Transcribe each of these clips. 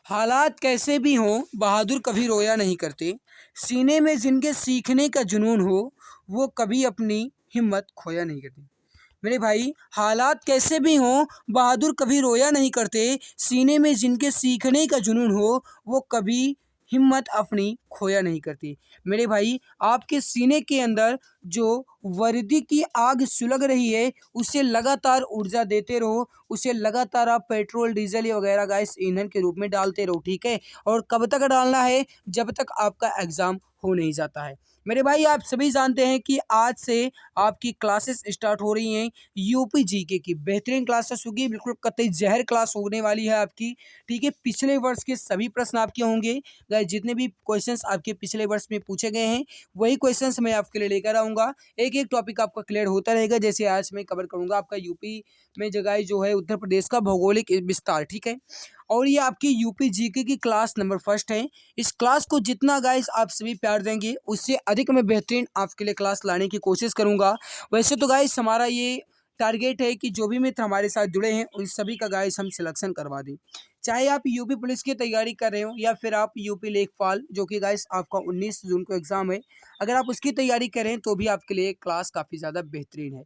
हालात कैसे भी हों बहादुर कभी रोया नहीं करते। सीने में जिनके सीखने का जुनून हो वो कभी अपनी हिम्मत खोया नहीं करते। मेरे भाई, हालात कैसे भी हों बहादुर कभी रोया नहीं करते। सीने में जिनके सीखने का जुनून हो वो कभी हिम्मत अपनी खोया नहीं करती। मेरे भाई, आपके सीने के अंदर जो वर्दी की आग सुलग रही है उसे लगातार ऊर्जा देते रहो। उसे लगातार आप पेट्रोल डीजल या वगैरह गैस ईंधन के रूप में डालते रहो, ठीक है। और कब तक डालना है? जब तक आपका एग्जाम हो नहीं जाता है। मेरे भाई, आप सभी जानते हैं कि आज से आपकी क्लासेस स्टार्ट हो रही हैं। यूपी जीके की बेहतरीन क्लासेस होगी, बिल्कुल कतई जहर क्लास होने वाली है आपकी, ठीक है। पिछले वर्ष के सभी प्रश्न आपके होंगे गाइस। जितने भी क्वेश्चंस आपके पिछले वर्ष में पूछे गए हैं वही क्वेश्चंस मैं आपके लिए लेकर आऊँगा। एक एक टॉपिक आपका क्लियर होता रहेगा। जैसे आज मैं कवर करूँगा आपका यूपी में जगह जो है उत्तर प्रदेश का भौगोलिक विस्तार, ठीक है। और ये आपकी यूपी जीके की क्लास नंबर फर्स्ट है। इस क्लास को जितना गाइस आप सभी प्यार देंगे उससे अधिक मैं बेहतरीन आपके लिए क्लास लाने की कोशिश करूँगा। वैसे तो गाइस हमारा ये टारगेट है कि जो भी मित्र हमारे साथ जुड़े हैं उन सभी का गाइस हम सिलेक्शन करवा दें। चाहे आप यूपी पुलिस की तैयारी कर रहे हो या फिर आप यूपी लेखपाल, जो कि गाइस आपका 19 जून को एग्जाम है, अगर आप उसकी तैयारी करें तो भी आपके लिए क्लास काफ़ी ज़्यादा बेहतरीन है।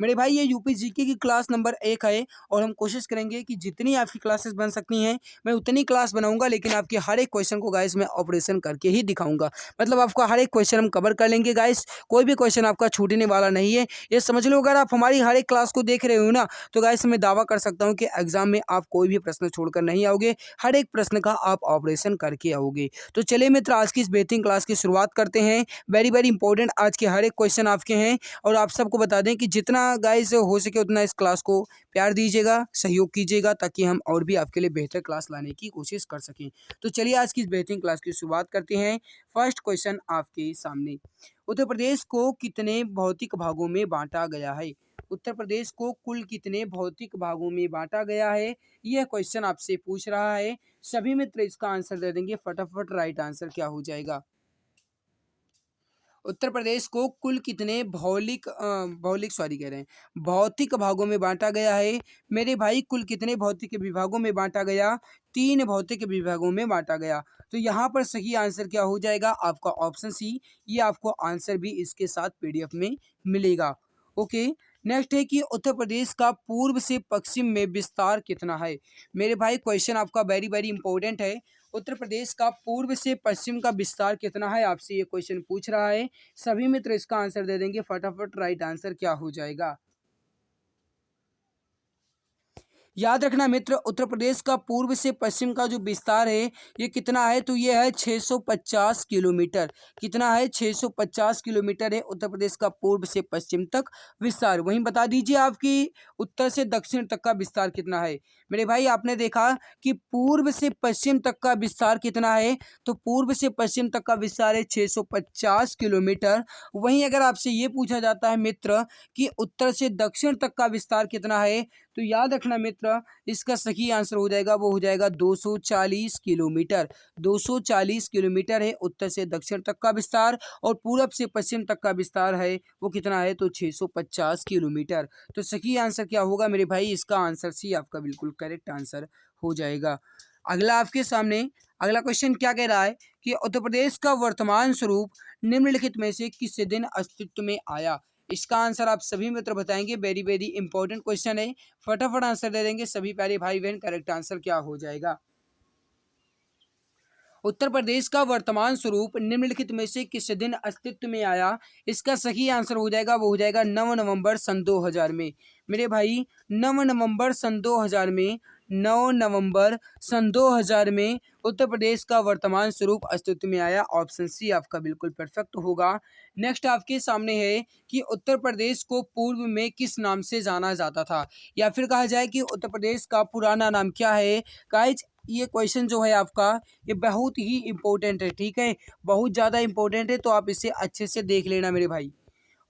मेरे भाई, ये यूपी जीके की क्लास नंबर 1 है और हम कोशिश करेंगे कि जितनी आपकी क्लासेस बन सकती हैं मैं उतनी क्लास बनाऊंगा, लेकिन आपके हर एक क्वेश्चन को गाइस मैं ऑपरेशन करके ही दिखाऊंगा। मतलब आपका हर एक क्वेश्चन हम कवर कर लेंगे गाइस। कोई भी क्वेश्चन आपका छूटने वाला नहीं है, ये समझ लो। अगर आप हमारी हर एक क्लास को देख रहे हो ना तो गाइस मैं दावा कर सकता हूँ कि एग्जाम में आप कोई भी प्रश्न छोड़कर नहीं आओगे। हर एक प्रश्न का आप ऑपरेशन करके आओगे। तो चलिए मित्र, आज की इस बेहतरीन क्लास की शुरुआत करते हैं। वेरी वेरी इंपॉर्टेंट आज के हर एक क्वेश्चन आपके हैं। और आप सबको बता दें कि जितना गाइस हो सके उतना इस क्लास को प्यार दीजिएगा, सहयोग कीजिएगा, ताकि हम और भी आपके लिए बेहतर क्लास लाने की कोशिश कर सकें। तो चलिए आज की इस बेहतरीन क्लास की शुरुआत करते हैं। फर्स्ट क्वेश्चन आपके सामने, उत्तर प्रदेश को कितने भौतिक भागों में बांटा गया है? उत्तर प्रदेश को कुल कितने भौतिक भागों में बांटा गया है, यह क्वेश्चन आपसे पूछ रहा है। सभी मित्र इसका आंसर दे देंगे फटाफट। राइट आंसर क्या हो जाएगा? उत्तर प्रदेश को कुल कितने भौतिक भागों में बांटा गया है? मेरे भाई, कुल कितने भौतिक विभागों में बांटा गया? 3 भौतिक विभागों में बांटा गया। तो यहाँ पर सही आंसर क्या हो जाएगा? आपका ऑप्शन सी। ये आपको आंसर भी इसके साथ पीडीएफ में मिलेगा। ओके। नेक्स्ट है कि उत्तर प्रदेश का पूर्व से पश्चिम में विस्तार कितना है? मेरे भाई, क्वेश्चन आपका वेरी वेरी इंपॉर्टेंट है। उत्तर प्रदेश का पूर्व से पश्चिम का विस्तार कितना है, आपसे ये क्वेश्चन पूछ रहा है। सभी मित्र इसका आंसर दे देंगे फटाफट। राइट आंसर क्या हो जाएगा? याद रखना मित्र, उत्तर प्रदेश का पूर्व से पश्चिम का जो विस्तार है ये कितना है? तो ये है 650 किलोमीटर। कितना है? 650 किलोमीटर है उत्तर प्रदेश का पूर्व से पश्चिम तक विस्तार। वहीं बता दीजिए आपकी उत्तर से दक्षिण तक का विस्तार कितना है? मेरे भाई, आपने देखा कि पूर्व से पश्चिम तक का विस्तार कितना है, तो पूर्व से पश्चिम तक का विस्तार है 650 किलोमीटर। वहीं अगर आपसे ये पूछा जाता है मित्र कि उत्तर से दक्षिण तक का विस्तार कितना है, तो याद रखना मित्र, इसका सही आंसर हो जाएगा, वो हो जाएगा 240 किलोमीटर। 240 किलोमीटर है उत्तर से दक्षिण तक का विस्तार। और पूरब से पश्चिम तक का विस्तार है वो कितना है? तो 650 किलोमीटर। तो सही आंसर क्या होगा मेरे भाई? इसका आंसर सी आपका बिल्कुल करेक्ट आंसर हो जाएगा। अगला आपके सामने अगला क्वेश्चन क्या कह रहा है कि उत्तर प्रदेश का वर्तमान स्वरूप निम्नलिखित में से किस दिन अस्तित्व में आया? इसका आंसर आप सभी मित्र बताएंगे। वेरी वेरी इंपॉर्टेंट क्वेश्चन है, फटाफट आंसर दे देंगे सभी प्यारे भाई बहन। करेक्ट आंसर क्या हो जाएगा? उत्तर प्रदेश का वर्तमान स्वरूप निम्नलिखित में से किस दिन अस्तित्व में आया? इसका सही आंसर हो जाएगा, वो हो जाएगा 9 नवंबर सन 2000 में। मेरे भाई, 9 नवंबर सन 2000 में, 9 नवंबर सन 2000 में उत्तर प्रदेश का वर्तमान स्वरूप अस्तित्व में आया। ऑप्शन सी आपका बिल्कुल परफेक्ट होगा। नेक्स्ट आपके सामने है कि उत्तर प्रदेश को पूर्व में किस नाम से जाना जाता था, या फिर कहा जाए कि उत्तर प्रदेश का पुराना नाम क्या है? गाइज, ये क्वेश्चन जो है आपका ये बहुत ही इम्पोर्टेंट है, ठीक है। बहुत ज़्यादा इम्पोर्टेंट है, तो आप इसे अच्छे से देख लेना मेरे भाई।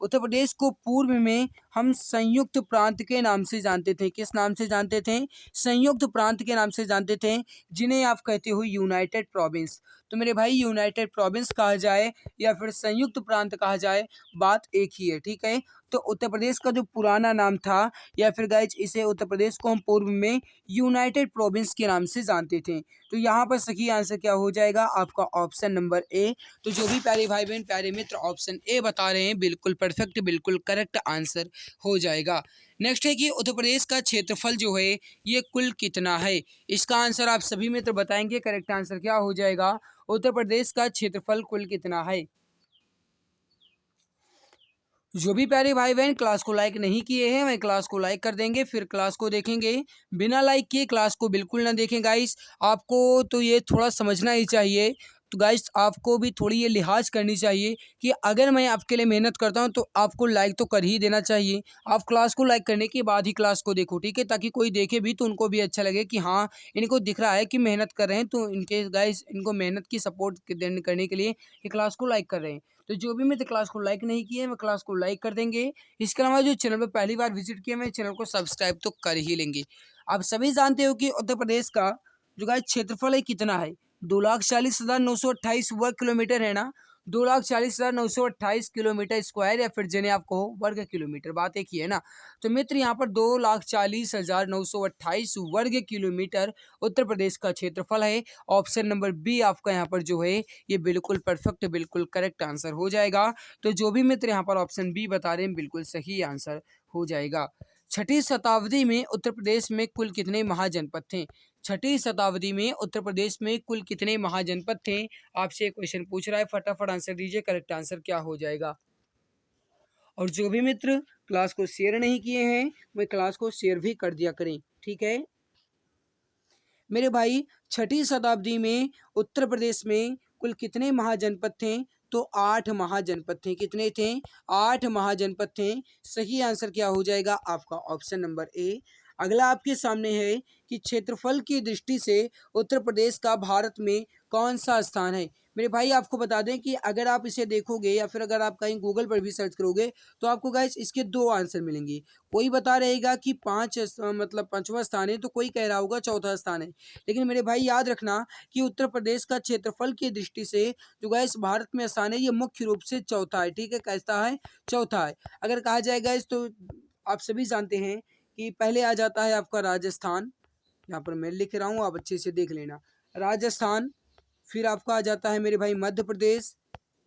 उत्तर प्रदेश को पूर्व में हम संयुक्त प्रांत के नाम से जानते थे। किस नाम से जानते थे? संयुक्त प्रांत के नाम से जानते थे, जिन्हें आप कहते हो यूनाइटेड प्रोविंस। तो मेरे भाई यूनाइटेड प्रोविंस कहा जाए या फिर संयुक्त प्रांत कहा जाए, बात एक ही है, ठीक है। तो उत्तर प्रदेश का जो पुराना नाम था, या फिर गाइज इसे उत्तर प्रदेश को हम पूर्व में यूनाइटेड प्रोविंस के नाम से जानते थे। तो यहाँ पर सही आंसर क्या हो जाएगा? आपका ऑप्शन नंबर ए। तो जो भी प्यारे भाई बहन प्यारे मित्र ऑप्शन ए बता रहे हैं, बिल्कुल परफेक्ट, बिल्कुल करेक्ट आंसर हो जाएगा। नेक्स्ट है कि उत्तर प्रदेश का क्षेत्रफल जो है ये कुल कितना है? इसका आंसर आप सभी मित्र बताएंगे। करेक्ट आंसर क्या हो जाएगा? उत्तर प्रदेश का क्षेत्रफल कुल कितना है? जो भी प्यारे भाई बहन क्लास को लाइक नहीं किए हैं, वह क्लास को लाइक कर देंगे, फिर क्लास को देखेंगे। बिना लाइक किए क्लास को बिल्कुल ना देखें गाइस। आपको तो ये थोड़ा समझना ही चाहिए। तो गाइस आपको भी थोड़ी ये लिहाज करनी चाहिए कि अगर मैं आपके लिए मेहनत करता हूँ तो आपको लाइक तो कर ही देना चाहिए। आप क्लास को लाइक करने के बाद ही क्लास को देखो, ठीक है, ताकि कोई देखे भी तो उनको भी अच्छा लगे कि हाँ, इनको दिख रहा है कि मेहनत कर रहे हैं, तो इनके गाइस इनको मेहनत की सपोर्ट करने के लिए ये क्लास को लाइक कर रहे हैं। तो जो भी मित्र क्लास को लाइक नहीं किए, मैं क्लास को लाइक कर देंगे। इसके अलावा जो चैनल पर पहली बार विजिट किया, मैं चैनल को सब्सक्राइब तो कर ही लेंगे। आप सभी जानते हो कि उत्तर प्रदेश का जो गाइस क्षेत्रफल है कितना है? 2,40,928 वर्ग किलोमीटर है ना। 2,40,928 किलोमीटर स्क्वायर, या फिर जिन्हें आप कहो वर्ग किलोमीटर, बात एक ही है ना। तो मित्र यहाँ पर 2,40,928 वर्ग किलोमीटर उत्तर प्रदेश का क्षेत्रफल है। ऑप्शन नंबर बी आपका यहाँ पर जो है ये बिल्कुल परफेक्ट, बिल्कुल करेक्ट आंसर हो जाएगा। तो जो भी मित्र यहाँ पर ऑप्शन बी बता रहे हैं, बिल्कुल सही आंसर हो जाएगा। छठी शताब्दी में उत्तर प्रदेश में कुल कितने महाजनपद थे? छठी शताब्दी में उत्तर प्रदेश में कुल कितने महाजनपद थे? आपसे क्वेश्चन पूछ रहा है, फटाफट आंसर दीजिए। करेक्ट आंसर क्या हो जाएगा? और जो भी मित्र क्लास को शेयर नहीं किए हैं, वे क्लास को शेयर भी कर दिया करें, ठीक है मेरे भाई। छठी शताब्दी में उत्तर प्रदेश में कुल कितने महाजनपद थे? तो 8 महाजनपद थे। कितने थे? 8 महाजनपद थे। सही आंसर क्या हो जाएगा? आपका ऑप्शन नंबर ए। अगला आपके सामने है कि क्षेत्रफल की दृष्टि से उत्तर प्रदेश का भारत में कौन सा स्थान है? मेरे भाई आपको बता दें कि अगर आप इसे देखोगे या फिर अगर आप कहीं गूगल पर भी सर्च करोगे, तो आपको गाइस इसके दो आंसर मिलेंगे। कोई बता रहेगा कि मतलब पांचवा स्थान है, तो कोई कह रहा होगा चौथा स्थान है। लेकिन मेरे भाई याद रखना कि उत्तर प्रदेश का क्षेत्रफल की दृष्टि से जो गाइस भारत में स्थान है, ये मुख्य रूप से चौथा है, ठीक है। कैसा है? चौथा है। अगर कहा जाए गाइस, तो आप सभी जानते हैं कि पहले आ जाता है आपका राजस्थान। यहाँ पर मैं लिख रहा हूँ, आप अच्छे से देख लेना। राजस्थान, फिर आपका आ जाता है मेरे भाई मध्य प्रदेश,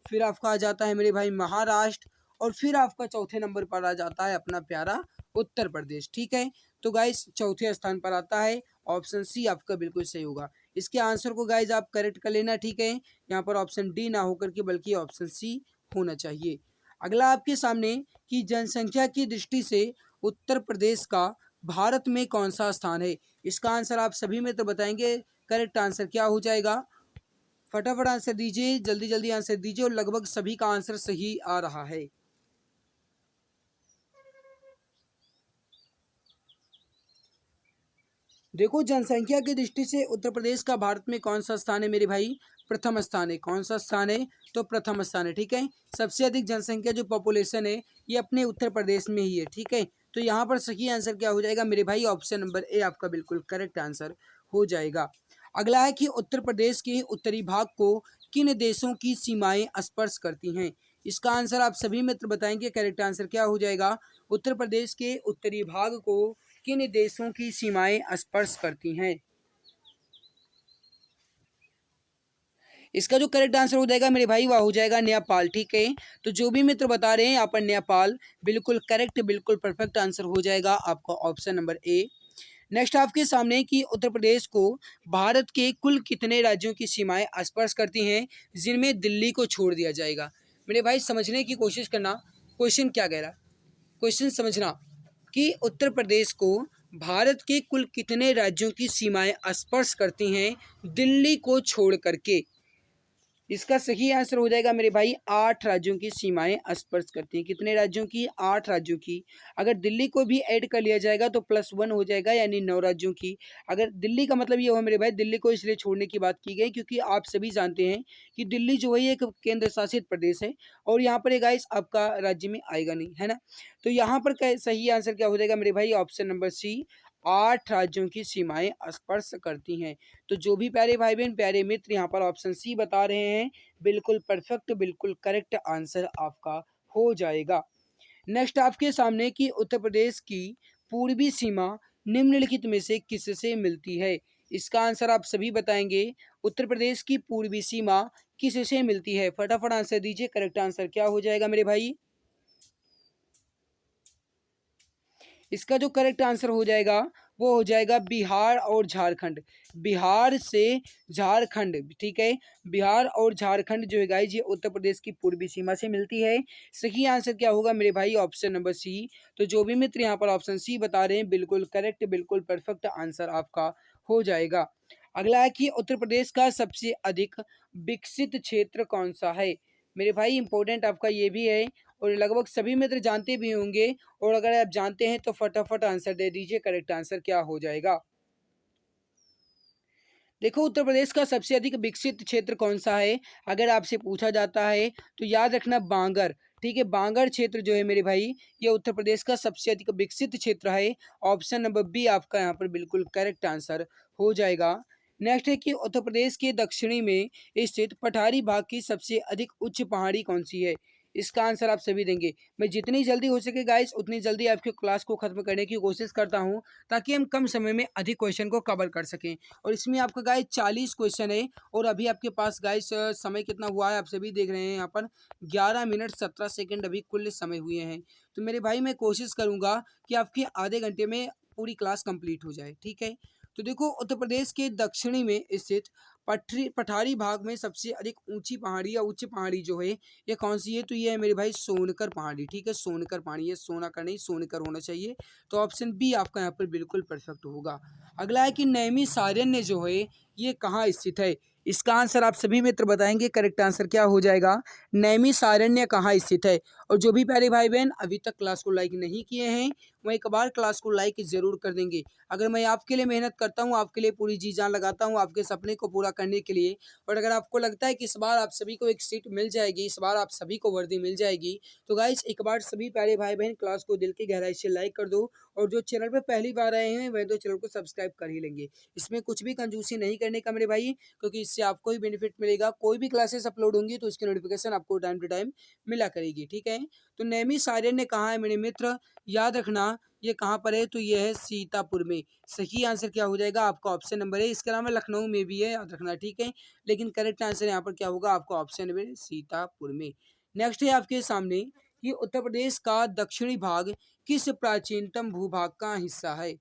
फिर आपका आ जाता है मेरे भाई महाराष्ट्र, और फिर आपका चौथे नंबर पर आ जाता है अपना प्यारा उत्तर प्रदेश, ठीक है। तो गाइस चौथे स्थान पर आता है ऑप्शन सी, आपका बिल्कुल सही होगा। इसके आंसर को गाइस आप करेक्ट कर लेना, ठीक है। यहाँ पर ऑप्शन डी ना होकर के बल्कि ऑप्शन सी होना चाहिए। अगला आपके सामने कि जनसंख्या की दृष्टि से उत्तर प्रदेश का भारत में कौन सा स्थान है? इसका आंसर आप सभी में तो बताएंगे। करेक्ट आंसर क्या हो जाएगा? फटाफट आंसर दीजिए, जल्दी जल्दी आंसर दीजिए, और लगभग सभी का आंसर सही आ रहा है। देखो जनसंख्या की दृष्टि से उत्तर प्रदेश का भारत में कौन सा स्थान है मेरे भाई? प्रथम स्थान है। कौन सा स्थान है? तो प्रथम स्थान है, ठीक है। सबसे अधिक जनसंख्या जो पॉपुलेशन है ये अपने उत्तर प्रदेश में ही है, ठीक है। तो यहाँ पर सही आंसर क्या हो जाएगा मेरे भाई? ऑप्शन नंबर ए आपका बिल्कुल करेक्ट आंसर हो जाएगा। अगला है कि उत्तर प्रदेश के उत्तरी भाग को किन देशों की सीमाएं स्पर्श करती हैं? इसका आंसर आप सभी मित्र बताएंगे। करेक्ट आंसर क्या हो जाएगा? उत्तर प्रदेश के उत्तरी भाग को किन देशों की सीमाएं स्पर्श करती हैं? इसका जो करेक्ट आंसर हो जाएगा मेरे भाई वह हो जाएगा नेपाल, ठीक है। तो जो भी मित्र बता रहे हैं यहाँ पर नेपाल, बिल्कुल करेक्ट, बिल्कुल परफेक्ट आंसर हो जाएगा आपका ऑप्शन नंबर ए। नेक्स्ट आपके सामने कि उत्तर प्रदेश को भारत के कुल कितने राज्यों की सीमाएं स्पर्श करती हैं, जिनमें दिल्ली को छोड़ दिया जाएगा? मेरे भाई समझने की कोशिश करना, क्वेश्चन क्या कह रहा है। क्वेश्चन समझना कि उत्तर प्रदेश को भारत के कुल कितने राज्यों की सीमाएं स्पर्श करती हैं दिल्ली को छोड़ करके? इसका सही आंसर हो जाएगा मेरे भाई 8 राज्यों की सीमाएं स्पर्श करती हैं। कितने राज्यों की? 8 राज्यों की। अगर दिल्ली को भी ऐड कर लिया जाएगा तो +1 हो जाएगा, यानी 9 राज्यों की। अगर दिल्ली का मतलब ये हुआ मेरे भाई, दिल्ली को इसलिए छोड़ने की बात की गई क्योंकि आप सभी जानते हैं कि दिल्ली जो है एक केंद्र शासित प्रदेश है और यहाँ पर ये गाइस आपका राज्य में आएगा नहीं, है ना। तो यहाँ पर सही आंसर क्या हो जाएगा मेरे भाई? ऑप्शन नंबर सी, 8 राज्यों की सीमाएं स्पर्श करती हैं। तो जो भी प्यारे भाई बहन, प्यारे मित्र यहाँ पर ऑप्शन सी बता रहे हैं, बिल्कुल परफेक्ट, बिल्कुल करेक्ट आंसर आपका हो जाएगा। नेक्स्ट आपके सामने कि उत्तर प्रदेश की पूर्वी सीमा निम्नलिखित में से किससे मिलती है? इसका आंसर आप सभी बताएंगे। उत्तर प्रदेश की पूर्वी सीमा किससे मिलती है? फटाफट आंसर दीजिए। करेक्ट आंसर क्या हो जाएगा मेरे भाई? इसका जो करेक्ट आंसर हो जाएगा वो हो जाएगा बिहार और झारखंड। बिहार से झारखंड, ठीक है। बिहार और झारखंड जो है गाइस ये उत्तर प्रदेश की पूर्वी सीमा से मिलती है। सही आंसर क्या होगा मेरे भाई? Option number C. तो जो भी मित्र यहाँ पर ऑप्शन सी बता रहे हैं, बिल्कुल करेक्ट, बिल्कुल परफेक्ट आंसर आपका हो जाएगा। अगला है कि उत्तर प्रदेश का सबसे अधिक विकसित क्षेत्र कौन सा है? मेरे भाई इंपॉर्टेंट आपका ये भी है और लगभग सभी मित्र जानते भी होंगे, और अगर आप जानते हैं तो फटाफट आंसर दे दीजिए। करेक्ट आंसर क्या हो जाएगा? देखो उत्तर प्रदेश का सबसे अधिक विकसित क्षेत्र कौन सा है अगर आपसे पूछा जाता है तो याद रखना बांगर। ठीक है, बांगर क्षेत्र जो है मेरे भाई ये उत्तर प्रदेश का सबसे अधिक विकसित क्षेत्र है। ऑप्शन नंबर बी आपका यहाँ पर बिल्कुल करेक्ट आंसर हो जाएगा। नेक्स्ट है कि उत्तर प्रदेश के दक्षिणी में स्थित पठारी भाग की सबसे अधिक उच्च पहाड़ी कौन सी है? इसका आंसर आप सभी देंगे। मैं जितनी जल्दी हो सके गाइस उतनी जल्दी आपके क्लास को खत्म करने की कोशिश करता हूँ ताकि हम कम समय में अधिक क्वेश्चन को कवर कर सकें। और इसमें आपका गाइस 40 क्वेश्चन है और अभी आपके पास गाइस समय कितना हुआ है आप सभी देख रहे हैं यहाँ पर 11 मिनट 17 सेकंड अभी कुल समय हुए हैं। तो मेरे भाई मैं कोशिश करूंगा कि आपके आधे घंटे में पूरी क्लास कंप्लीट हो जाए, ठीक है। तो देखो उत्तर प्रदेश के दक्षिणी में स्थित पठारी भाग में सबसे अधिक ऊंची पहाड़ी या उच्च पहाड़ी जो है ये कौन सी है? तो ये है मेरे भाई सोनकर पहाड़ी। ठीक है, सोनकर पहाड़ी है, सोना का नहीं सोनकर होना चाहिए। तो ऑप्शन बी आपका यहाँ पर बिल्कुल परफेक्ट होगा। अगला है कि नैमिषारण्य जो है ये कहाँ स्थित है? इसका आंसर आप सभी मित्र बताएंगे। करेक्ट आंसर क्या हो जाएगा? नैमिषारण्य कहाँ स्थित है? और जो भी प्यारे भाई बहन अभी तक क्लास को लाइक नहीं किए हैं वो एक बार क्लास को लाइक जरूर कर देंगे। अगर मैं आपके लिए मेहनत करता हूँ, आपके लिए पूरी जी जान लगाता हूँ आपके सपने को पूरा करने के लिए, और अगर आपको लगता है कि इस बार आप सभी को एक सीट मिल जाएगी, इस बार आप सभी को वर्दी मिल जाएगी, तो गाइस एक बार सभी प्यारे भाई बहन क्लास को दिल की गहराई से लाइक कर दो। और जो चैनल पे पहली बार आए हैं वह तो चैनल को सब्सक्राइब कर ही लेंगे। इसमें कुछ भी कंजूसी नहीं करने का मेरे भाई, क्योंकि इससे आपको ही बेनिफिट मिलेगा। कोई भी क्लासेस अपलोड होंगी तो उसकी नोटिफिकेशन आपको टाइम टू टाइम मिला करेगी, ठीक है। तो नैमिषारण्य कहाँ है मेरे मित्र? याद रखना ये कहाँ पर है? तो ये है सीतापुर में। सही आंसर क्या हो जाएगा आपका? ऑप्शन नंबर है। इसके अलावा लखनऊ में भी है, याद रखना, ठीक है। लेकिन करेक्ट आंसर यहाँ पर क्या होगा आपका? ऑप्शन नंबर सीतापुर में। नेक्स्ट है आपके सामने कि उत्तर प्रदेश का दक्षिणी भाग किस प्राचीनतम भूभाग का हिस्सा है?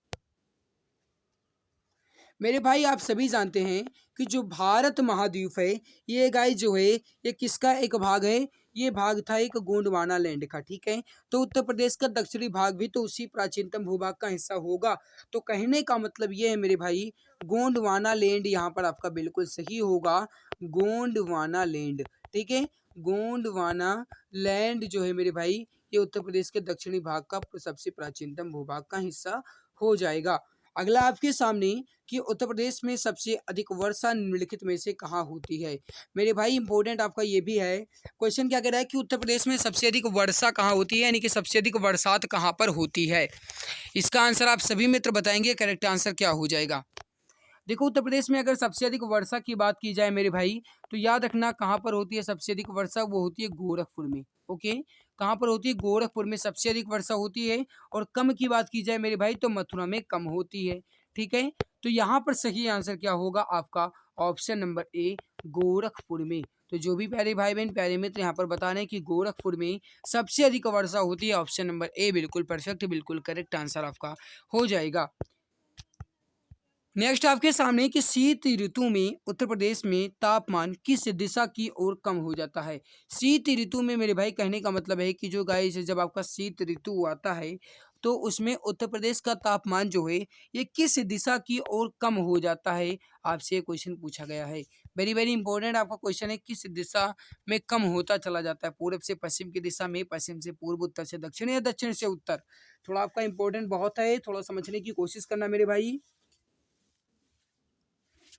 मेरे भाई आप सभी जानते हैं कि जो भारत महाद्वीप है ये गाइस जो है ये किसका एक भाग है? ये भाग था एक गोंडवाना लैंड का, ठीक है। तो उत्तर प्रदेश का दक्षिणी भाग भी तो उसी प्राचीनतम भूभाग का हिस्सा होगा। तो कहने का मतलब ये है मेरे भाई गोंडवाना लैंड यहाँ पर आपका बिल्कुल सही होगा। गोंडवाना लैंड, ठीक है। गोंडवाना लैंड जो है मेरे भाई ये उत्तर प्रदेश के दक्षिणी भाग का सबसे प्राचीनतम भूभाग का हिस्सा हो जाएगा। अगला आपके सामने कि उत्तर प्रदेश में सबसे अधिक वर्षा निम्नलिखित में से कहाँ होती है? मेरे भाई इंपॉर्टेंट आपका ये भी है। क्वेश्चन क्या कह रहा है कि उत्तर प्रदेश में सबसे अधिक वर्षा कहाँ होती है, यानी कि सबसे अधिक बरसात कहाँ पर होती है? इसका आंसर आप सभी मित्र बताएंगे। करेक्ट आंसर क्या हो जाएगा? देखो उत्तर प्रदेश में अगर सबसे अधिक वर्षा की बात की जाए मेरे भाई तो याद रखना कहाँ पर होती है सबसे अधिक वर्षा? वो होती है गोरखपुर में। ओके, कहाँ पर होती है? गोरखपुर में सबसे अधिक वर्षा होती है। और कम की बात की जाए मेरे भाई तो मथुरा में कम होती है, ठीक है। तो यहाँ पर सही आंसर क्या होगा आपका? ऑप्शन नंबर ए, गोरखपुर में। तो जो भी प्यारे भाई बहन प्यारे मित्र यहाँ पर बता रहे हैं कि गोरखपुर में सबसे अधिक वर्षा होती है, ऑप्शन नंबर ए बिल्कुल परफेक्ट, बिल्कुल करेक्ट आंसर आपका हो जाएगा। नेक्स्ट आपके सामने कि शीत ऋतु में उत्तर प्रदेश में तापमान किस दिशा की ओर कम हो जाता है? शीत ऋतु में मेरे भाई कहने का मतलब है कि जो गाइस जब आपका शीत ऋतु आता है तो उसमें उत्तर प्रदेश का तापमान जो है ये किस दिशा की ओर कम हो जाता है, आपसे ये क्वेश्चन पूछा गया है। वेरी वेरी इंपॉर्टेंट आपका क्वेश्चन है, किस दिशा में कम होता चला जाता है, पूर्व से पश्चिम की दिशा में, पश्चिम से पूर्व, उत्तर से दक्षिण या दक्षिण से उत्तर। थोड़ा आपका इंपॉर्टेंट बहुत है, थोड़ा समझने की कोशिश करना मेरे भाई।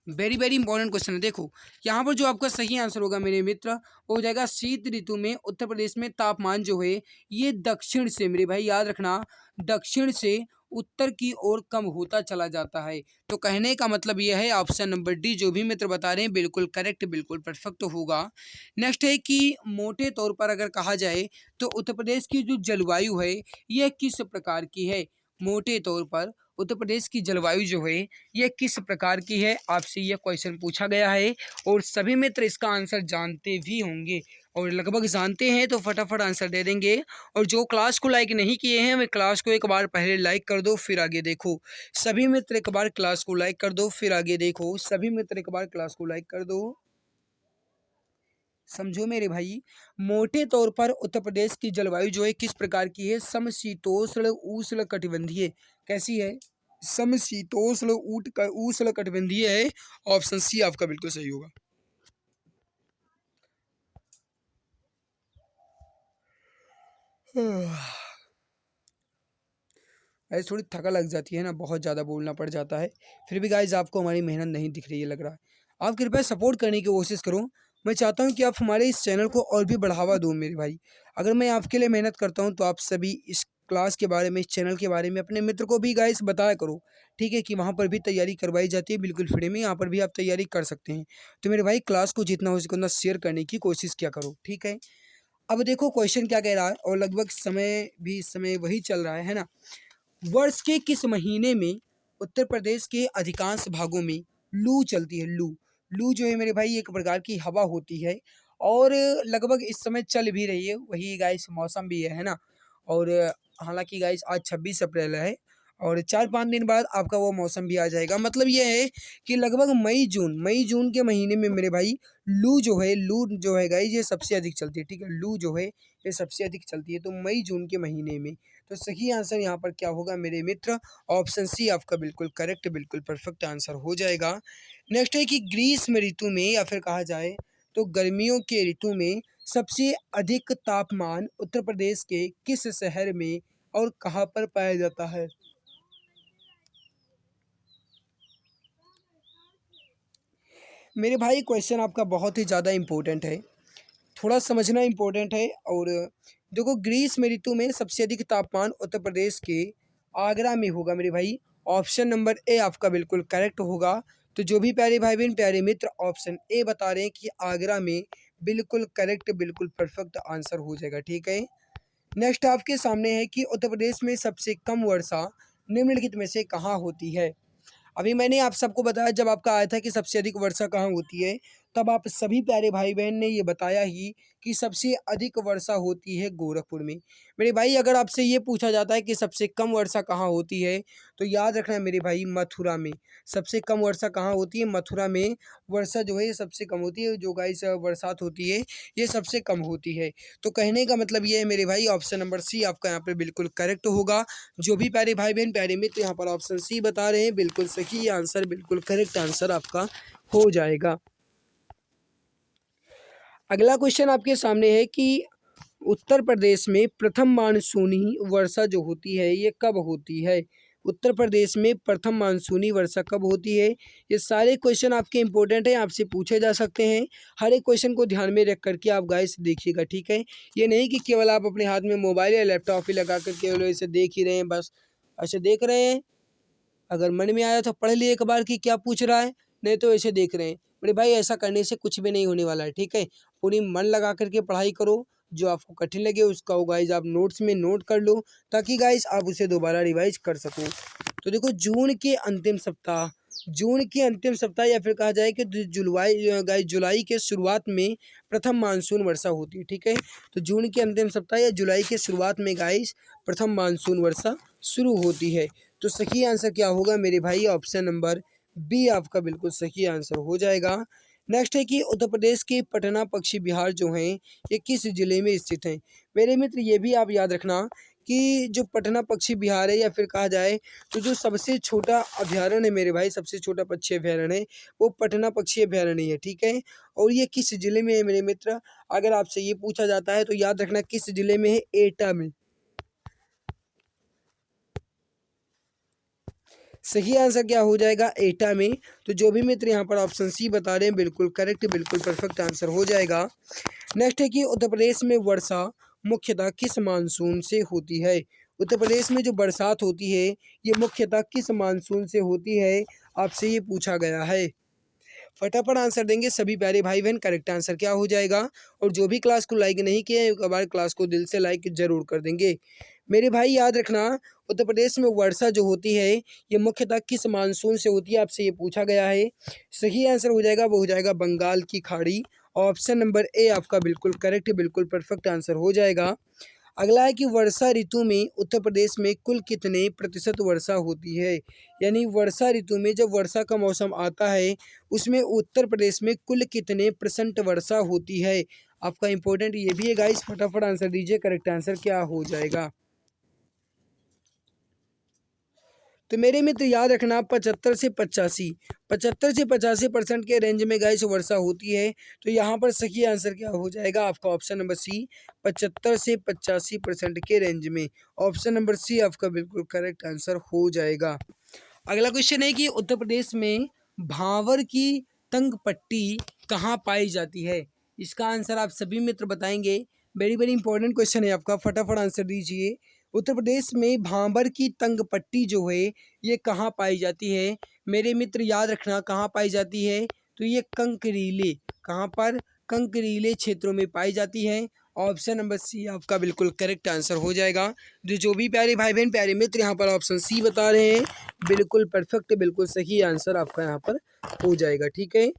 वेरी वेरी इंपॉर्टेंट क्वेश्चन है। देखो यहाँ पर जो आपका सही आंसर होगा मेरे मित्र, वो हो जाएगा शीत ऋतु में उत्तर प्रदेश में तापमान जो है ये दक्षिण से, मेरे भाई याद रखना, दक्षिण से उत्तर की ओर कम होता चला जाता है। तो कहने का मतलब यह है ऑप्शन नंबर डी जो भी मित्र बता रहे हैं बिल्कुल करेक्ट, बिल्कुल परफेक्ट होगा। नेक्स्ट है कि मोटे तौर पर अगर कहा जाए तो उत्तर प्रदेश की जो जलवायु है यह किस प्रकार की है। मोटे तौर पर उत्तर प्रदेश की जलवायु जो है यह किस प्रकार की है, आपसे यह क्वेश्चन पूछा गया है और सभी मित्र इसका आंसर जानते भी होंगे और लगभग जानते हैं तो फटाफट आंसर दे देंगे। और जो क्लास को लाइक नहीं किए हैं वे क्लास को एक बार पहले लाइक कर दो फिर आगे देखो। सभी मित्र एक बार क्लास को लाइक कर दो फिर आगे देखो। सभी मित्र एक बार क्लास को लाइक कर दो। समझो मेरे भाई, मोटे तौर पर उत्तर प्रदेश की जलवायु जो है किस प्रकार की है, समशीतोष्ण उष्ण कटिबंधीय। कैसी है? समशीतोष्ण उष्ण कटिबंधीय है। ऑप्शन सी आपका बिल्कुल सही होगा। ऐसे थोड़ी थका लग जाती है ना, बहुत ज़्यादा बोलना पड़ जाता है। फिर भी गाइज आपको हमारी मेहनत नहीं दिख रही है लग रहा है। आप कृपया सपोर्ट करने की कोशिश करो। मैं चाहता हूँ कि आप हमारे इस चैनल को और भी बढ़ावा दो मेरे भाई। अगर मैं आपके लिए मेहनत करता हूँ तो आप सभी इस क्लास के बारे में, इस चैनल के बारे में अपने मित्र को भी गाइस बताया करो। ठीक है कि वहाँ पर भी तैयारी करवाई जाती है बिल्कुल फ्री में, यहाँ पर भी आप तैयारी कर सकते हैं। तो मेरे भाई क्लास को जितना हो सके उतना शेयर करने की कोशिश किया करो, ठीक है। अब देखो क्वेश्चन क्या कह रहा है और लगभग समय भी इस समय वही चल रहा है ना। वर्ष के किस महीने में उत्तर प्रदेश के अधिकांश भागों में लू चलती है? लू, लू जो है मेरे भाई एक प्रकार की हवा होती है और लगभग इस समय चल भी रही है। वही गाइस मौसम भी है ना। और हालांकि गाइस आज 26 अप्रैल है और 4-5 दिन बाद आपका वो मौसम भी आ जाएगा। मतलब ये है कि लगभग मई जून के महीने में मेरे भाई लू जो है गाइस ये सबसे अधिक चलती है। ठीक है, लू जो है ये सबसे अधिक चलती है तो मई जून के महीने में। तो सही आंसर यहाँ पर क्या होगा मेरे मित्र? ऑप्शन सी आपका बिल्कुल करेक्ट, बिल्कुल परफेक्ट आंसर हो जाएगा। नेक्स्ट है कि ग्रीष्म ऋतु में या फिर कहा जाए तो गर्मियों के ऋतु में सबसे अधिक तापमान उत्तर प्रदेश के किस शहर में और कहाँ पर पाया जाता है? मेरे भाई क्वेश्चन आपका बहुत ही ज़्यादा इम्पोर्टेंट है, थोड़ा समझना इम्पोर्टेंट है। और देखो ग्रीष्म ऋतु में सबसे अधिक तापमान उत्तर प्रदेश के आगरा में होगा मेरे भाई। ऑप्शन नंबर ए आपका बिल्कुल करेक्ट होगा। तो जो भी प्यारे भाई बहन, प्यारे मित्र ऑप्शन ए बता रहे हैं कि आगरा में, बिल्कुल करेक्ट, बिल्कुल परफेक्ट आंसर हो जाएगा, ठीक है। नेक्स्ट आपके सामने है कि उत्तर प्रदेश में सबसे कम वर्षा निम्नलिखित में से कहाँ होती है? अभी मैंने आप सबको बताया जब आपका आया था कि सबसे अधिक वर्षा कहाँ होती है, तब आप सभी प्यारे भाई बहन ने ये बताया ही कि सबसे अधिक वर्षा होती है गोरखपुर में। मेरे भाई अगर आपसे ये पूछा जाता है कि सबसे कम वर्षा कहाँ होती है, तो याद रखना मेरे भाई मथुरा में। सबसे कम वर्षा कहाँ होती है? मथुरा में वर्षा जो है ये सबसे कम होती है। जो गाइस बरसात होती है ये सबसे कम होती है। तो कहने का मतलब ये है मेरे भाई ऑप्शन नंबर सी आपका यहाँ पे बिल्कुल करेक्ट होगा। जो भी प्यारे भाई बहन, प्यारे मित्र यहाँ पर ऑप्शन सी बता रहे हैं बिल्कुल सही आंसर, बिल्कुल करेक्ट आंसर आपका हो जाएगा। अगला क्वेश्चन आपके सामने है कि उत्तर प्रदेश में प्रथम मानसूनी वर्षा जो होती है ये कब होती है? उत्तर प्रदेश में प्रथम मानसूनी वर्षा कब होती है? ये सारे क्वेश्चन आपके इंपॉर्टेंट हैं, आपसे पूछे जा सकते हैं। हर एक क्वेश्चन को ध्यान में रख करके आप गाइस देखिएगा, ठीक है। ये नहीं कि केवल आप अपने हाथ में मोबाइल या लैपटॉप ही लगा कर केवल इसे देख ही रहे हैं बस। ऐसे देख रहे हैं, अगर मन में आया तो पढ़ लिए एक बार कि क्या पूछ रहा है, नहीं तो ऐसे देख रहे हैं। मेरे भाई ऐसा करने से कुछ भी नहीं होने वाला है, ठीक है। पूरी मन लगा करके पढ़ाई करो। जो आपको कठिन लगे उसका वो गाइज आप नोट्स में नोट कर लो ताकि गाइज आप उसे दोबारा रिवाइज कर सको। तो देखो जून के अंतिम सप्ताह या फिर कहा जाए कि जुलाई के शुरुआत में प्रथम मानसून वर्षा होती है, ठीक है। तो जून के अंतिम सप्ताह या जुलाई के शुरुआत में गाइज प्रथम मानसून वर्षा शुरू होती है। तो सही आंसर क्या होगा मेरे भाई? ऑप्शन नंबर बी आपका बिल्कुल सही आंसर हो जाएगा। नेक्स्ट है कि उत्तर प्रदेश के पटना पक्षी विहार जो हैं ये किस जिले में स्थित हैं? मेरे मित्र ये भी आप याद रखना कि जो पटना पक्षी विहार है, या फिर कहा जाए तो जो सबसे छोटा अभयारण्य है मेरे भाई, सबसे छोटा पक्षी अभयारण्य है वो पटना पक्षी अभयारण्य है, ठीक है। और ये किस जिले में है मेरे मित्र? अगर आपसे ये पूछा जाता है तो याद रखना किस जिले में है, एटा में। सही आंसर क्या हो जाएगा, एटा में। तो जो भी मित्र यहाँ पर ऑप्शन सी बता रहे हैं बिल्कुल करेक्ट, बिल्कुल परफेक्ट आंसर हो जाएगा। नेक्स्ट है कि उत्तर प्रदेश में वर्षा मुख्यतः किस मानसून से होती है? उत्तर प्रदेश में जो बरसात होती है ये मुख्यतः किस मानसून से होती है, आपसे ये पूछा गया है। फटाफट आंसर देंगे सभी प्यारे भाई बहन, करेक्ट आंसर क्या हो जाएगा। और जो भी क्लास को लाइक नहीं किया है एक बार क्लास को दिल से लाइक जरूर कर देंगे। मेरे भाई याद रखना, उत्तर प्रदेश में वर्षा जो होती है ये मुख्यतः किस मानसून से होती है, आपसे ये पूछा गया है। सही आंसर हो जाएगा वो हो जाएगा बंगाल की खाड़ी। ऑप्शन नंबर ए आपका बिल्कुल करेक्ट, बिल्कुल परफेक्ट आंसर हो जाएगा। अगला है कि वर्षा ऋतु में उत्तर प्रदेश में कुल कितने प्रतिशत वर्षा होती है? यानी वर्षा ऋतु में जब वर्षा का मौसम आता है उसमें उत्तर प्रदेश में कुल कितने परसेंट वर्षा होती है? आपका इंपॉर्टेंट ये भी है गाइस, फटाफट आंसर दीजिए, करेक्ट आंसर क्या हो जाएगा। तो मेरे मित्र याद रखना 75 से 85 के रेंज में गाइस वर्षा होती है। तो यहाँ पर सही आंसर क्या हो जाएगा आपका, ऑप्शन नंबर सी 75 से 85% के रेंज में। ऑप्शन नंबर सी आपका बिल्कुल करेक्ट आंसर हो जाएगा। अगला क्वेश्चन है कि उत्तर प्रदेश में भावर की तंग पट्टी कहाँ पाई जाती है? इसका आंसर आप सभी मित्र बताएंगे। वेरी वेरी इंपॉर्टेंट क्वेश्चन है आपका, फटाफट आंसर दीजिए। उत्तर प्रदेश में भाबर की तंग पट्टी जो है ये कहाँ पाई जाती है? मेरे मित्र याद रखना कहाँ पाई जाती है, तो ये कंकरीले, कहाँ पर, कंकरीले क्षेत्रों में पाई जाती है। ऑप्शन नंबर सी आपका बिल्कुल करेक्ट आंसर हो जाएगा। जो भी प्यारे भाई बहन प्यारे मित्र यहाँ पर ऑप्शन सी बता रहे हैं बिल्कुल परफेक्ट, बिल्कुल सही आंसर आपका यहाँ पर हो जाएगा, ठीक है।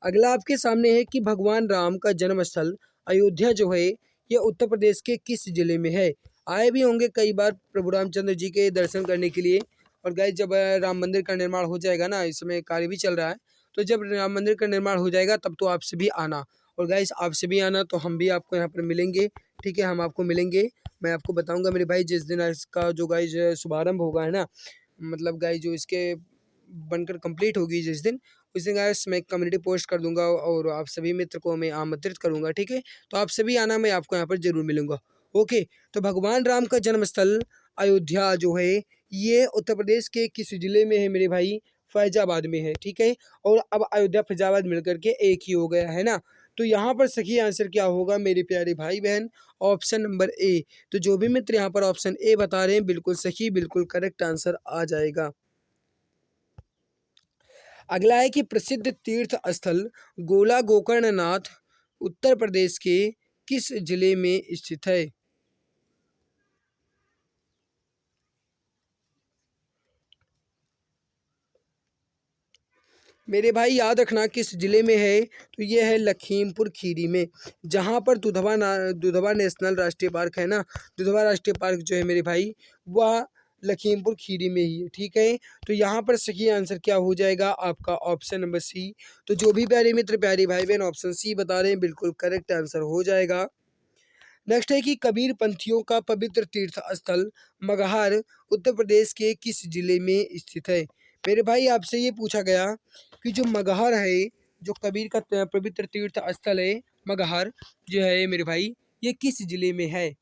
अगला आपके सामने है कि भगवान राम का जन्म स्थल अयोध्या जो है ये उत्तर प्रदेश के किस जिले में है? आए भी होंगे कई बार प्रभु रामचंद्र जी के दर्शन करने के लिए। और गाइस जब राम मंदिर का निर्माण हो जाएगा ना, इस समय कार्य भी चल रहा है, तो जब राम मंदिर का निर्माण हो जाएगा तब तो आपसे भी आना। और गाइस आपसे भी आना तो हम भी आपको यहाँ पर मिलेंगे, ठीक है, हम आपको मिलेंगे। मैं आपको बताऊंगा मेरे भाई जिस दिन इसका जो गाइस शुभारंभ होगा है ना, मतलब गाइस जो इसके बनकर कंप्लीट होगी जिस दिन, उस दिन गाइस मैं कम्युनिटी पोस्ट कर दूंगा और आप सभी मित्र को मैं आमंत्रित करूंगा, ठीक है। तो आप सभी आना, मैं आपको यहाँ पर जरूर मिलूंगा। ओके। तो भगवान राम का जन्म स्थल अयोध्या जो है ये उत्तर प्रदेश के किस जिले में है मेरे भाई? फैजाबाद में है, ठीक है। और अब अयोध्या फैजाबाद मिलकर के एक ही हो गया है ना। तो यहाँ पर सही आंसर क्या होगा मेरे प्यारे भाई बहन? Option number A. तो जो भी मित्र यहाँ पर ऑप्शन ए बता रहे हैं बिल्कुल सही, बिल्कुल करेक्ट आंसर आ जाएगा। अगला है कि प्रसिद्ध तीर्थ स्थल गोला गोकर्णनाथ उत्तर प्रदेश के किस जिले में स्थित है? मेरे भाई याद रखना किस जिले में है, तो ये है लखीमपुर खीरी में। जहाँ पर दुधवा नेशनल राष्ट्रीय पार्क है ना, दुधवा राष्ट्रीय पार्क जो है मेरे भाई वह लखीमपुर खीरी में ही है, ठीक है। तो यहाँ पर सही आंसर क्या हो जाएगा आपका, ऑप्शन नंबर सी। तो जो भी प्यारे मित्र प्यारे भाई बहन ऑप्शन सी बता रहे हैं बिल्कुल करेक्ट आंसर हो जाएगा। नेक्स्ट है कि कबीर पंथियों का पवित्र तीर्थ स्थल मगहर उत्तर प्रदेश के किस जिले में स्थित है? मेरे भाई आपसे ये पूछा गया कि जो मगहर है, जो कबीर का पवित्र तीर्थ स्थल है मगहर जो है मेरे भाई ये किस जिले में है?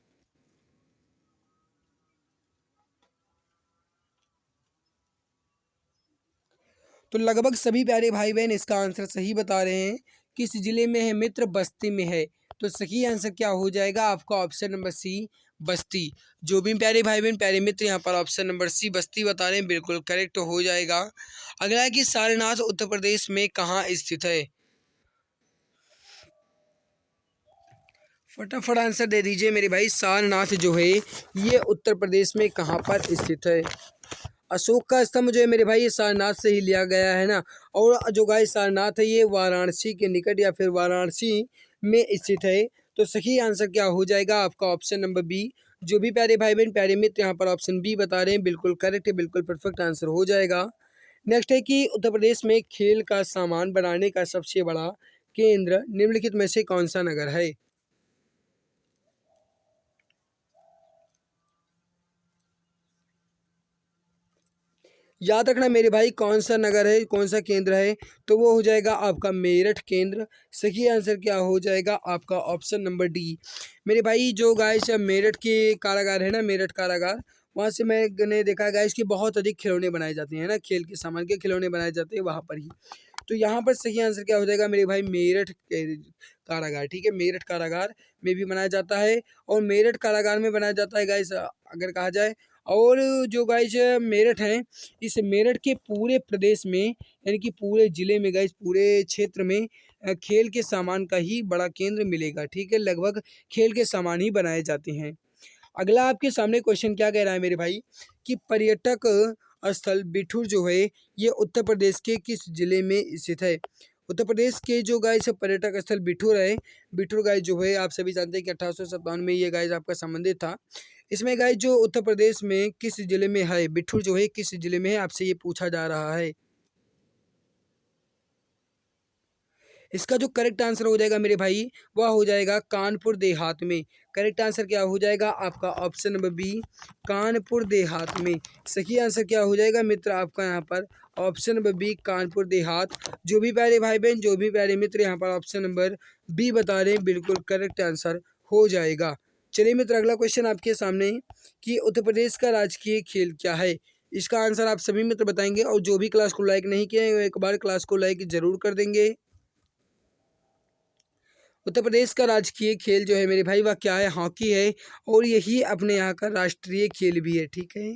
तो लगभग सभी प्यारे भाई बहन इसका आंसर सही बता रहे हैं। किस जिले में है मित्र? बस्ती में है। तो सही आंसर क्या हो जाएगा आपका, ऑप्शन नंबर सी बस्ती। जो भी प्यारे भाई बहन प्यारे मित्र यहाँ पर ऑप्शन नंबर सी बस्ती बता रहे हैं बिल्कुल करेक्ट हो जाएगा। अगला है कि सारनाथ उत्तर प्रदेश में कहाँ स्थित है? फटाफट आंसर दे दीजिए मेरे भाई, सारनाथ जो है ये उत्तर प्रदेश में कहाँ पर स्थित है? अशोक का स्तंभ जो है मेरे भाई ये सारनाथ से ही लिया गया है ना। और जो गाय सारनाथ है ये वाराणसी के निकट या फिर वाराणसी में स्थित है। तो सही आंसर क्या हो जाएगा आपका, ऑप्शन नंबर बी। जो भी प्यारे भाई बहन प्यारे मित्र यहाँ पर ऑप्शन बी बता रहे हैं बिल्कुल करेक्ट है, बिल्कुल परफेक्ट आंसर हो जाएगा। नेक्स्ट है कि उत्तर प्रदेश में खेल का सामान बनाने का सबसे बड़ा केंद्र निम्नलिखित में से कौन सा नगर है? याद रखना मेरे भाई, कौन सा नगर है, कौन सा केंद्र है, तो वो हो जाएगा आपका मेरठ केंद्र। सही आंसर क्या हो जाएगा आपका ऑप्शन नंबर डी। मेरे भाई जो गाइस मेरठ के कारागार है ना, मेरठ कारागार, वहाँ से मैंने देखा गाइस कि बहुत अधिक खिलौने बनाए जाते हैं ना, खेल के सामान के खिलौने बनाए जाते हैं वहाँ पर ही। तो यहाँ पर सही आंसर क्या हो जाएगा मेरे भाई, मेरठ कारागार। ठीक है, मेरठ कारागार में भी बनाया जाता है, और मेरठ कारागार में बनाया जाता है गाइस अगर कहा जाए। और जो गाइस मेरठ है, इस मेरठ के पूरे प्रदेश में, यानी कि पूरे जिले में गाइस, पूरे क्षेत्र में खेल के सामान का ही बड़ा केंद्र मिलेगा। ठीक है, लगभग खेल के सामान ही बनाए जाते हैं। अगला आपके सामने क्वेश्चन क्या कह रहा है मेरे भाई, कि पर्यटक स्थल बिठूर जो है ये उत्तर प्रदेश के किस जिले में स्थित है। उत्तर प्रदेश के जो गाइस पर्यटक स्थल बिठूर है, बिठूर गाइस जो है आप सभी जानते हैं कि 1857 में ये गाइस आपका संबंधित था। इसमें गाइस जो उत्तर प्रदेश में किस जिले में है, बिठूर जो है किस जिले में है, आपसे ये पूछा जा रहा है। इसका जो करेक्ट आंसर हो जाएगा मेरे भाई, वह हो जाएगा कानपुर देहात में। करेक्ट आंसर क्या हो जाएगा आपका option number B, Kanpur Dehat में। सही आंसर क्या हो जाएगा मित्र आपका यहाँ पर, option number B, Kanpur Dehat. जो भी प्यारे भाई बहन, जो भी प्यारे मित्र यहाँ पर ऑप्शन नंबर बी बता रहे हैं, बिल्कुल करेक्ट आंसर हो जाएगा। चलिए मित्र, अगला क्वेश्चन आपके सामने, कि उत्तर प्रदेश का राजकीय खेल क्या है। इसका आंसर आप सभी मित्र बताएंगे, और जो भी क्लास को लाइक नहीं किए एक बार क्लास को लाइक जरूर कर देंगे। उत्तर प्रदेश का राजकीय खेल जो है मेरे भाई, वह क्या है, हॉकी है, और यही अपने यहाँ का राष्ट्रीय खेल भी है। ठीक है,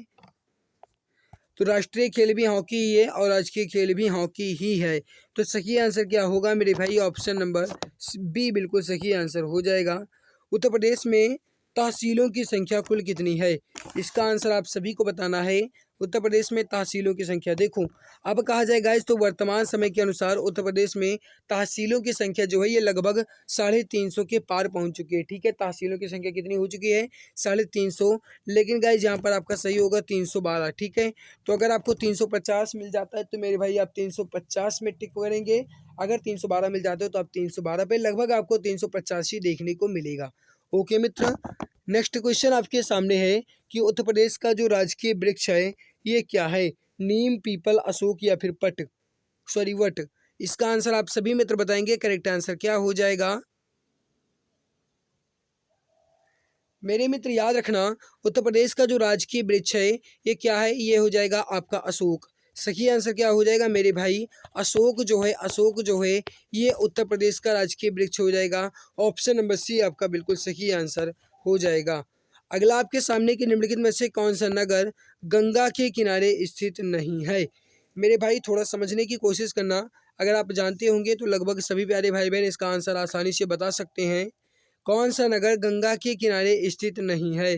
तो राष्ट्रीय खेल भी हॉकी ही है, और राजकीय खेल भी हॉकी ही है। तो सही आंसर क्या होगा मेरे भाई, ऑप्शन नंबर बी बिल्कुल सही आंसर हो जाएगा। उत्तर प्रदेश में तहसीलों की संख्या कुल कितनी है, इसका आंसर आप सभी को बताना है। उत्तर प्रदेश में तहसीलों की संख्या, देखो अब कहा जाए गाइस, तो वर्तमान समय के अनुसार उत्तर प्रदेश में तहसीलों की संख्या जो है ये लगभग 350 के पार पहुंच चुकी है। ठीक है, तहसीलों की संख्या कितनी हो चुकी है, 350। लेकिन गाइस यहाँ पर आपका सही होगा 312। ठीक है, तो अगर आपको 350 मिल जाता है तो मेरे भाई आप 350 में टिक करेंगे। अगर 312 मिल जाते हो तो आप 312 पे, लगभग आपको 350 ही देखने को मिलेगा। ओके मित्र, नेक्स्ट क्वेश्चन आपके सामने है, कि उत्तर प्रदेश का जो राजकीय वृक्ष है ये क्या है, नीम, पीपल, अशोक या फिर वट। इसका आंसर आप सभी मित्र बताएंगे, करेक्ट आंसर क्या हो जाएगा मेरे मित्र। याद रखना, उत्तर प्रदेश का जो राजकीय वृक्ष है ये क्या है, ये हो जाएगा आपका अशोक। सही आंसर क्या हो जाएगा मेरे भाई, अशोक जो है ये उत्तर प्रदेश का राजकीय वृक्ष हो जाएगा। ऑप्शन नंबर सी आपका बिल्कुल सही आंसर हो जाएगा। अगला आपके सामने के निम्नलिखित में से कौन सा नगर गंगा के किनारे स्थित नहीं है। मेरे भाई थोड़ा समझने की कोशिश करना, अगर आप जानते होंगे तो लगभग सभी प्यारे भाई बहन इसका आंसर आसानी से बता सकते हैं। कौन सा नगर गंगा के किनारे स्थित नहीं है।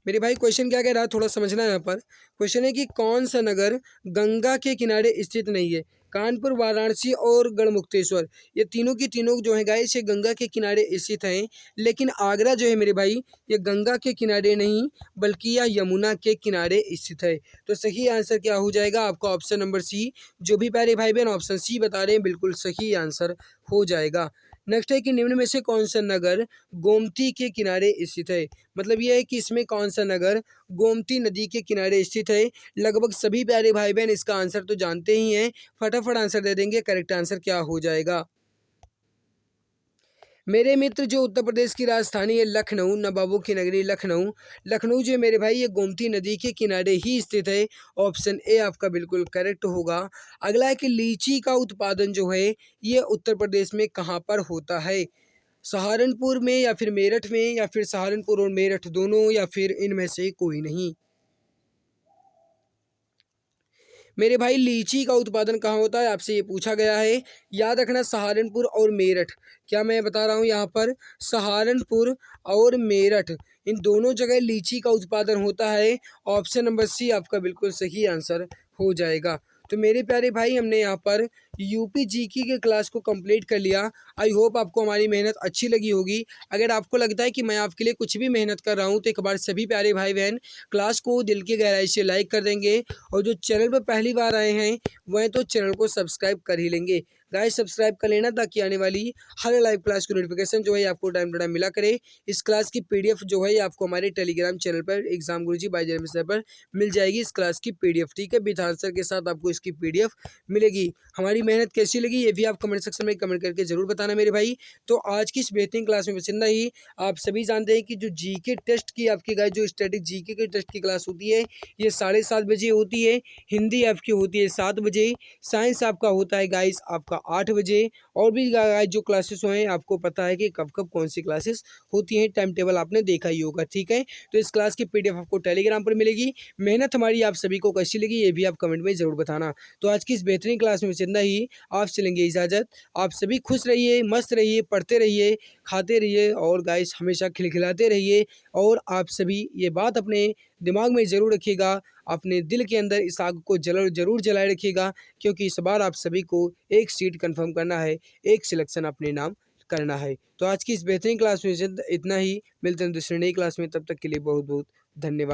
मेरे भाई क्वेश्चन क्या कह रहा है, थोड़ा समझना है यहाँ पर। क्वेश्चन है कि कौन सा नगर गंगा के किनारे स्थित नहीं है। कानपुर, वाराणसी और गढ़मुक्तेश्वर, ये तीनों की तीनों जो है गाइस ये गंगा के किनारे स्थित हैं। लेकिन आगरा जो है मेरे भाई, ये गंगा के किनारे नहीं बल्कि यह यमुना के किनारे स्थित है। तो सही आंसर क्या हो जाएगा आपका, ऑप्शन नंबर सी। जो भी प्यारे भाई बहन ऑप्शन सी बता रहे हैं, बिल्कुल सही आंसर हो जाएगा। नेक्स्ट है कि निम्न में से कौन सा नगर गोमती के किनारे स्थित है। मतलब यह है कि इसमें कौन सा नगर गोमती नदी के किनारे स्थित है। लगभग सभी प्यारे भाई बहन इसका आंसर तो जानते ही हैं, फटाफट आंसर दे देंगे, करेक्ट आंसर क्या हो जाएगा मेरे मित्र। जो उत्तर प्रदेश की राजधानी है लखनऊ, नवाबों की नगरी लखनऊ, लखनऊ जो है मेरे भाई ये गोमती नदी के किनारे ही स्थित है। ऑप्शन ए आपका बिल्कुल करेक्ट होगा। अगला है कि लीची का उत्पादन जो है ये उत्तर प्रदेश में कहाँ पर होता है। सहारनपुर में, या फिर मेरठ में, या फिर सहारनपुर और मेरठ दोनों, या फिर इनमें से कोई नहीं। मेरे भाई लीची का उत्पादन कहाँ होता है, आपसे ये पूछा गया है। याद रखना, सहारनपुर और मेरठ, क्या मैं बता रहा हूँ यहाँ पर, सहारनपुर और मेरठ, इन दोनों जगह लीची का उत्पादन होता है। ऑप्शन नंबर सी आपका बिल्कुल सही आंसर हो जाएगा। तो मेरे प्यारे भाई हमने यहाँ पर यूपी जीके के क्लास को कंप्लीट कर लिया। आई होप आपको हमारी मेहनत अच्छी लगी होगी। अगर आपको लगता है कि मैं आपके लिए कुछ भी मेहनत कर रहा हूँ तो एक बार सभी प्यारे भाई बहन क्लास को दिल की गहराई से लाइक कर देंगे, और जो चैनल पर पहली बार आए हैं वह तो चैनल को सब्सक्राइब कर ही लेंगे। गाइस सब्सक्राइब कर लेना ताकि आने वाली हर लाइव क्लास की नोटिफिकेशन जो है आपको टाइम टू टाइम मिला करे। इस क्लास की पीडीएफ जो है आपको हमारे टेलीग्राम चैनल पर एग्जाम गुरुजी बाय जेरेमी सर पर मिल जाएगी इस क्लास की पीडीएफ, ठीक है। विद आंसर के साथ आपको इसकी पीडीएफ मिलेगी। हमारी मेहनत कैसी लगी ये भी आप कमेंट सेक्शन में कमेंट करके जरूर बताना मेरे भाई। तो आज की इस बेहतरीन क्लास में बस इतना ही। आप सभी जानते हैं कि जो जीके टेस्ट की आपकी गाइस जो स्टैटिक जीके के टेस्ट की क्लास होती है ये 7:30 बजे होती है। हिंदी आपकी होती है 7 बजे। साइंस आपका होता है गाइस आपका 8 बजे। और भी गाइस जो क्लासेस हैं आपको पता है कि कब कब कौन सी क्लासेस होती हैं, टाइम टेबल आपने देखा ही होगा, ठीक है। तो इस क्लास की पीडीएफ आपको टेलीग्राम पर मिलेगी। मेहनत हमारी आप सभी को कैसी लगी ये भी आप कमेंट में ज़रूर बताना। तो आज की इस बेहतरीन क्लास में इतना ही। आपसे लेंगे इजाज़त। आप सभी खुश रहिए, मस्त रहिए, पढ़ते रहिए, खाते रहिए और गाइस हमेशा खिलखिलाते रहिए। और आप सभी ये बात अपने दिमाग में ज़रूर रखिएगा, अपने दिल के अंदर इस आग को ज़रूर जलाए रखिएगा, क्योंकि इस बार आप सभी को एक सीट कन्फर्म करना है, एक सिलेक्शन अपने नाम करना है। तो आज की इस बेहतरीन क्लास में इतना ही। मिलते हैं दूसरी नई क्लास में, तब तक के लिए बहुत बहुत धन्यवाद।